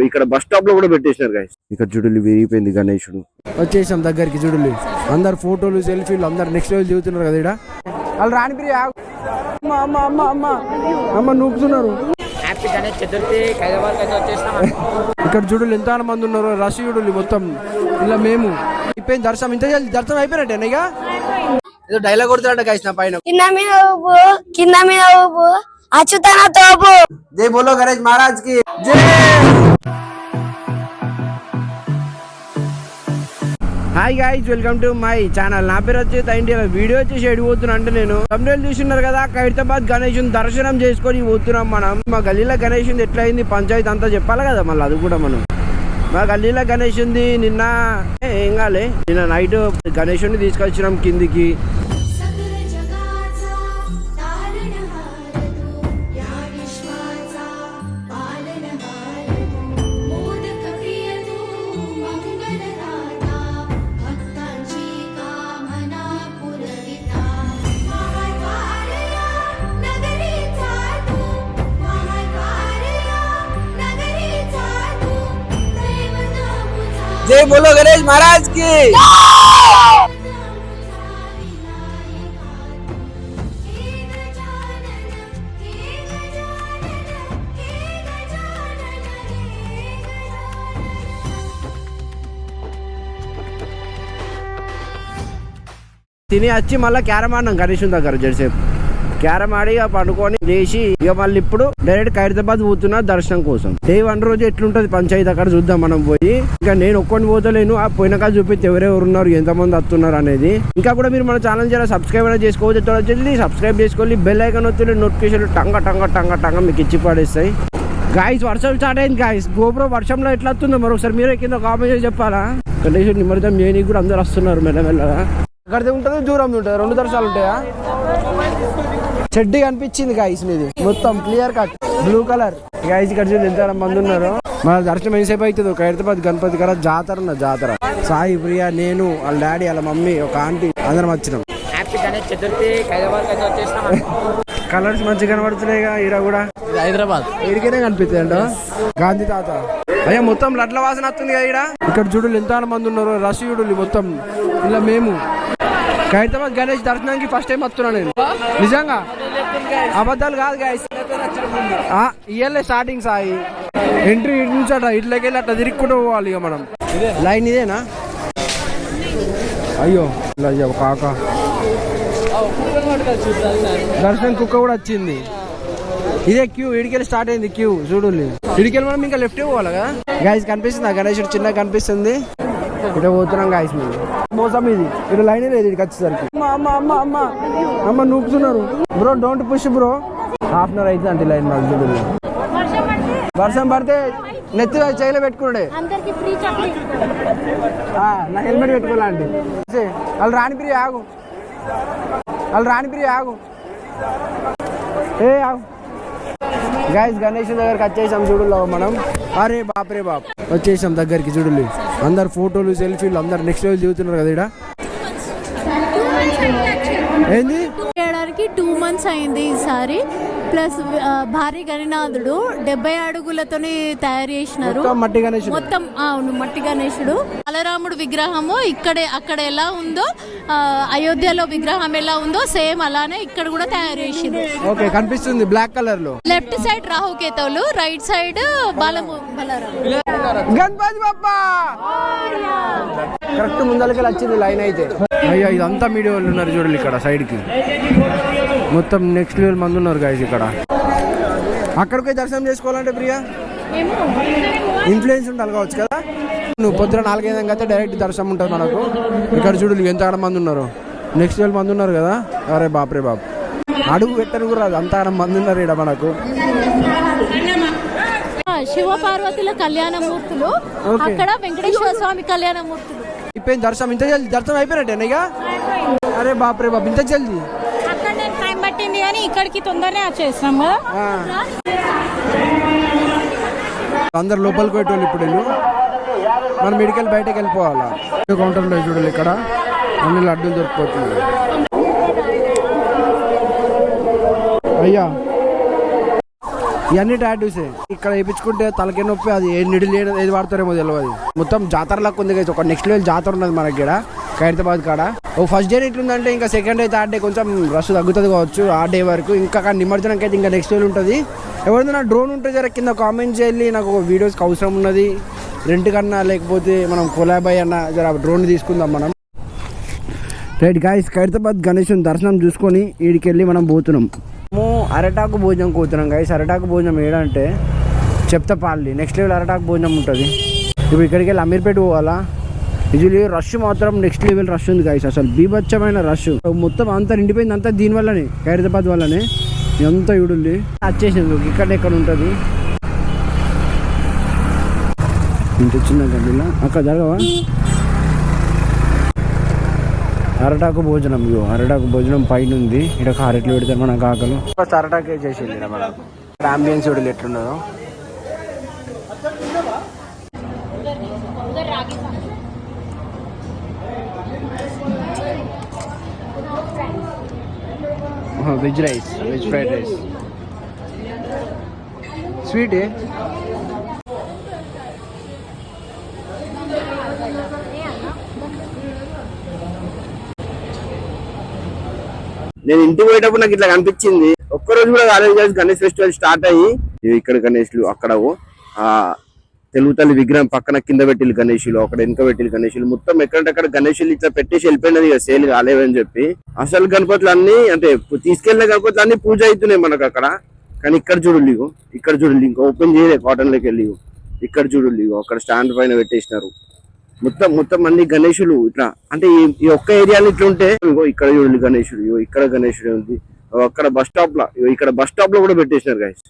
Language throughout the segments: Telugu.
ఇక్కడ బస్ స్టాప్ లో కూడా పెట్టేసినారు గైస్. ఇక్కడ చూడలి విరిగిపోయింది గణేశుడు. వచ్చేసాం దగ్గరికి చూడలి. అందరు ఫోటోలు సెల్ఫీలు అందరు నెక్స్ట్ లెవెల్ దిగుతున్నారు కదా. ఇక్కడ వాళ్ళు రాని ప్రియా అమ్మ అమ్మ అమ్మ అమ్మ నూపుతున్నారు. ఇక్కడ చూడలు ఎంత మంది ఉన్నారు. రష్ చూడలి మొత్తం. ఇలా మేము అయిపోయింది దర్శనం. ఇంత దర్శనం అయిపోయినట్టే ఇక ఏదో డైలాగ్ కొడుతున్నాడు గైస్ నా పైన. కింద మీద అచ్యుతన తోపు. జై బోలో గణేష్ మహారాజ్ కి జై. Hi guys, welcome to my channel. నా పేరు వచ్చేసి ఇండియా. వీడియో వచ్చేసి ఎడిపోతున్నా అంటే నేను తమిళ చూస్తున్నారు కదా. ఖైరతాబాద్ గణేష్ దర్శనం చేసుకొని పోతున్నాం మనం. మా గల్లీలో గణేష్ ఎట్లయింది పంచాయతీ అంతా చెప్పాలి కదా మళ్ళీ. అది కూడా మనం మా గల్లీలో గణేష్ ఉంది. నిన్న ఏం కాలే, నిన్న నైట్ గణేషుని తీసుకొచ్చినాం కిందికి. जय बोलो गणेश महाराज की. తిని వచ్చి మళ్ళీ క్యారమ్ ఆడినాం గణేష్ దగ్గర జెర్సేపు. క్యారమ్ ఆడి పండుకొని లేచి ఇక మళ్ళీ ఇప్పుడు డైరెక్ట్ ఖైరతాబాద్ పోతున్నా దర్శనం కోసం. డే 1 రోజు ఎట్లుంటది పంచాయతీ అక్కడ చూద్దాం మనం పోయి. ఇంకా నేను ఒక్కడిని పోతలేను. ఆ పోయిన కాదు చూపిస్తే ఎవరెవరు ఉన్నారు, ఎంతమంది వస్తున్నారు అనేది. ఇంకా కూడా మీరు మన ఛానల్ చాలా సబ్స్క్రైబ్ అయినా చేసుకోవచ్చు. సబ్స్క్రైబ్ చేసుకోవాలి. బెల్ ఐకాన్ వస్తే నోటిఫికేషన్ టంగ టంగ టంగ టంగ మీకు ఇచ్చి పడేస్తాయి. గాయస్ వర్షం స్టార్ట్ అయింది గాయస్. గోపురం వర్షంలో ఎట్లా వస్తుందో మరొకసారి మీరే కింద కామెంట్ చేసి చెప్పాలా. గణేశుడు నిమజ్జనం చేయడానికి కూడా అందరు వస్తున్నారు మెల్లమెల్లగా. అక్కడితే ఉంటుంది, దూరం ఉంటుంది. 2 దర్శనాలు ఉంటాయా. చెడ్డి కనిపించింది గాయస్ మీది మొత్తం clear cut blue colour. Guys ఇక్కడ చూసి ఎంత మంది ఉన్నారు. మన దర్శనం ఎంతసేపు అవుతుంది. ఖైరతాబాద్ గణపతి గారు జాతర ఉన్న జాతర. సాయి, ప్రియా, నేను, వాళ్ళ డాడీ, వాళ్ళ మమ్మీ, ఒక ఆంటీ అందరం వచ్చినాం. కలర్స్ మంచిగా కనబడుతున్నాయి. ఈడ కూడా హైదరాబాద్ ఇడికనే కనిపిస్తుంది అంట. గాంధీ తాత అయ్యా మొత్తం లడ్ల వాసన వస్తుంది కదా ఈడ. ఇక్కడ చూడలు ఎంత మంది ఉన్నారు. రష్ చూడలి మొత్తం. ఇలా మేము ఖైరతాబాద్ గణేష్ దర్శనానికి ఫస్ట్ టైం వస్తున్నా నేను. నిజంగా అబద్ధాలు కాదు గాయస్. ఇయర్లే స్టార్టింగ్ సాయి ఎంట్రీ ఇటు నుంచి అట్లా ఇట్లకి వెళ్ళి అట్లా తిరిగి పోవాలి. ఇక మనం లైన్ ఇదేనా. అయ్యో అయ్యో కాక దర్శనం కుక్క కూడా వచ్చింది. ఇదే క్యూ. ఇడికెళ్ళి స్టార్ట్ అయింది క్యూ. చూడండి ఇడికెళ్ళి మనం ఇంకా లెఫ్ట్ పోవాలి కదా. గాయస్ కనిపిస్తుంది గణేశుడు చిన్నగా కనిపిస్తుంది. ఇటు పోతున్నాం గాయస్. మేము మోసం ఇది. ఇటు లైన్ లేదు ఇక్కడికి వచ్చేసరికి. అమ్మ అమ్మ అమ్మ అమ్మ నూపుతున్నారు. Bro don't push bro. Half an hour అయితే అంటే లైన్ మాకు చూడండి. వర్షం పడితే నెత్తి చైలో పెట్టుకున్నాడే. నా హెల్మెట్ పెట్టుకోవాలండి. వాళ్ళు రాని ప్రియ ఆగు. వాళ్ళు రాని ప్రియ ఆగు. ఏ ఆగు. గాయస్ గణేష్ దగ్గరికి వచ్చేసాం చూడలో మనం. అరే బాప్రే బాప్ వచ్చేసాం దగ్గరికి చూడలి. అందరు ఫోటోలు సెల్ఫీలు అందరు నెక్స్ట్ లెవెల్ దిగుతున్నారు కదా. ఇక్కడ ఏంది 2 months అయింది ఈసారి. ప్లస్ భారీ గణనాథుడు 70 అడుగులతోని తయారు చేసినారు. మట్టి గణేశుడు మొత్తం. అవును మట్టి గణేశుడు. బలరాముడు విగ్రహము ఇక్కడే అక్కడ ఎలా ఉందో, అయోధ్యలో విగ్రహం ఎలా ఉందో సేమ్ అలానే ఇక్కడ కూడా తయారు చేసింది. ఓకే కనిపిస్తుంది బ్లాక్ కలర్ లో. లెఫ్ట్ సైడ్ రాహుకేతువులు, right side Balaramu. Ganapati Bappa correct ముందలకి వచ్చింది లైన్ అయితే. అయ్యా ఇదంతా మీడియా వాళ్ళు ఉన్నారు చూడాలి. ఇక్కడ సైడ్ కి మొత్తం నెక్స్ట్ లెవెల్ మంది ఉన్నారు గాయస్. ఇక్కడ అక్కడికి దర్శనం చేసుకోవాలంటే ప్రియా ఇన్ఫ్లుయెన్స్ ఉండాలి కావచ్చు కదా. నువ్వు పొద్దున 4-5 అయితే డైరెక్ట్ దర్శనం ఉంటుంది మనకు. ఇక్కడ చూడు ఎంత మంది ఉన్నారు. నెక్స్ట్ లెవెల్ మంది ఉన్నారు కదా. అరే బాప్రే బాప్ అడుగు పెట్టను కూడా రాదు. అంత మంది ఉన్నారు ఇక్కడ మనకు. శివ పార్వతుల కళ్యాణమూర్తులు, అక్కడ వెంకటేశ్వర స్వామి కళ్యాణమూర్తులు. అయిపోయింది దర్శనం. ఇంత జల్దీ దర్శనం అయిపోయినట్టే ఇక. అరే బాప్రే బాప్ ఇంత జల్దీ. టైం పట్టింది కానీ ఇక్కడికి తొందరనే వచ్చేసాం కదా. అందరు లోపలికి పెట్టాలి. ఇప్పుడు మనం మెడికల్ బయటకు వెళ్ళిపోవాలా. కౌంటర్లో చూడాలి. ఇక్కడ అన్ని లడ్డూలు దొరికిపోతుంది. అయ్యా ఇవన్నీ టాటూసే. ఇక్కడ వేయించుకుంటే తలకే నొప్పి, అది ఏ నిడిల్ ఏది వాడతారేమో తెలియదు. మొత్తం జాతరలకు ఉంది కదా, ఒక నెక్స్ట్ లెవెల్ జాతర ఉన్నది మనకి ఇక్కడ ఖైరతాబాద్ కాడ. ఓ ఫస్ట్ డే ఎట్లుందంటే ఇంకా సెకండ్ డే థర్డ్ డే కొంచెం రష్ తగ్గుతుంది కావచ్చు ఆ డే వరకు. ఇంకా నిమజ్జనంకి అయితే ఇంకా నెక్స్ట్ లెవెల్ ఉంటుంది. ఎవరిదో నా డ్రోన్ ఉంటే జర కింద కామెంట్ చేయాలి, నాకు వీడియోస్కి అవసరం ఉన్నది రెంట్ కన్నా, లేకపోతే మనం కొలాబ్ అన్న జర డ్రోన్ తీసుకుందాం మనం. రైట్ గాయ్స్, ఖైరతాబాద్ గణేశుని దర్శనం చూసుకొని వీడికి వెళ్ళి మనం పోతున్నాం. అరటాకు భోజనం కూతున్నాం గాయ్స్. అరటాకు భోజనం ఏడంటే చెప్తపల్లి నెక్స్ట్ లెవెల్ అరటాకు భోజనం ఉంటుంది. ఇప్పుడు ఇక్కడికి వెళ్ళి అమీర్పేట పోవాలా. యూజువల్లీ రష్ మాత్రం నెక్స్ట్ లెవెల్ రష్ ఉంది గాయ్స్, అసలు బీభత్సమైన రష్. మొత్తం అంతా నిండిపోయింది, అంతా దీనివల్లనే ఖైరతాబాద్ వల్లనే. ఎంత చూడండి వచ్చేసింది. ఇక్కడ ఎక్కడ ఉంటుంది ఇంత చిన్న గడ్డిలా అక్కడ జరగవా. అరటాకు భోజనం, ఇగో అరటాకు భోజనం పైన ఉంది. ఇక్కడ అరట్లు పెడతారు మన కాకలు. ఫస్ట్ అరటాకే చేసేది మనకు. అంబియన్స్ చూడలు ఎట్లున్నదో. Veg rice, veg fried rice, sweet. నేను ఇంటికి పోయేటప్పుడు నాకు ఇట్లా కనిపించింది. ఒక్కరోజు కూడా కాలేదు గణేష్ ఫెస్టివల్ స్టార్ట్ అయ్యి. ఇక్కడ గణేష్లు, అక్కడ తెలుగు తల్లి విగ్రహం పక్కన కింద పెట్టిలు గణేషులు, అక్కడ వెనుక పెట్టిలు గణేషులు. మొత్తం ఎక్కడంటే గణేషులు ఇట్లా పెట్టేసి వెళ్ళిపోయినది ఇక సేల్ కాలేవని చెప్పి. అసలు గణపతులు అన్ని అంటే తీసుకెళ్లిన గణపతులు అన్ని పూజ అవుతున్నాయి మనకు అక్కడ. కానీ ఇక్కడ చూడండి, ఇక్కడ చూడండి, ఇంకా ఓపెన్ చేయలేదు కాటన్ లోకి వెళ్ళి. ఇక్కడ చూడండి, అక్కడ స్టాండ్ పైన పెట్టేసినారు. మొత్తం అన్ని గణేషులు ఇట్లా. అంటే ఈ ఒక్క ఏరియాలో ఇట్లా ఉంటే ఇక్కడ చూడండి గణేషుడు, ఇక్కడ గణేషుడు ఉంది. అక్కడ బస్ స్టాప్ లో, ఇక్కడ బస్ స్టాప్ లో కూడా పెట్టేసినారు గైస్.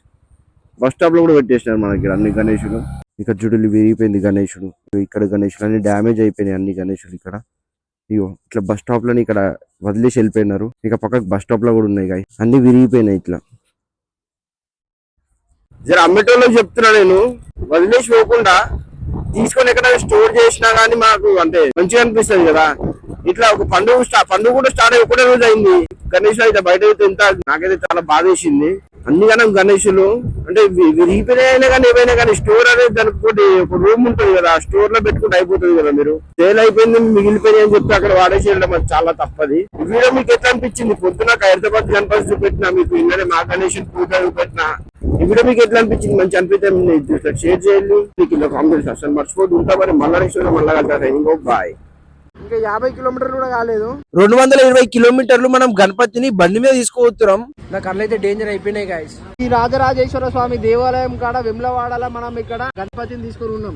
బస్ స్టాప్ లో కూడా పెట్టేసినారు మనకి అన్ని గణేషులు. ఇక్కడ చూడండి విరిగిపోయింది గణేషుడు. ఇక్కడ గణేషులు అన్ని డ్యామేజ్ అయిపోయినాయి అన్ని గణేషులు ఇక్కడ. ఇట్లా బస్ స్టాప్ లోని ఇక్కడ వదిలేసి వెళ్ళిపోయినారు. ఇక పక్కకు బస్ స్టాప్ లో కూడా ఉన్నాయి గైస్, అన్ని విరిగిపోయినాయి ఇట్లా. జర అమ్మేటోళ్ళకి చెప్తున్నా నేను, వదిలేసి పోకుండా తీసుకొని ఎక్కడ స్టోర్ చేసినా గానీ మాకు అంటే మంచిగా అనిపిస్తుంది కదా. ఇట్లా ఒక పండుగ కూడా స్టార్ట్ అయ్యి ఒకటే రోజు అయింది. గణేష్ అయితే బయట అయితే ఎంత నాకైతే చాలా బాధ వేసింది. అన్ని గానం గణేషులు అంటే విరిగిపోయినా కానీ ఏమైనా కానీ స్టోర్ అనేది దానికి ఒక రూమ్ ఉంటుంది కదా, ఆ స్టోర్ లో పెట్టుకుంటే అయిపోతుంది కదా. మీరు సేల్ అయిపోయింది మిగిలిపోయినాయి అని చెప్పి అక్కడ వాడేసేయడం అది చాలా తప్పది. ఈ వీడియో మీకు ఎట్లా అనిపించింది? పొద్దున ఖైరతాబాద్ గణపతి చూపెట్టినా, మీకు ఇన్నడే మా గణేష్ పూజ చూపెట్టినా. ఈ వీడియో మీకు ఎట్లా అనిపించింది? మంచి అనిపిస్తే షేర్ చేయండి, మీకు ఇలా కామెంట్స్ అసలు మర్చిపోతూ ఉంటా. మరి మళ్ళా నెక్స్ట్ మళ్ళా కలుగుతారు. బాయ్. ఇంకా 50 కిలోమీటర్లు కూడా కాలేదు, 220 కిలోమీటర్లు మనం గణపతిని బండి మీద తీసుకుపోతున్నాం. నాకు అట్లయితే డేంజర్ అయిపోయినాయి గాయస్. ఈ రాజరాజేశ్వర స్వామి దేవాలయం కాడ వెమ్లవాడలా మనం ఇక్కడ గణపతిని తీసుకొని ఉన్నాం.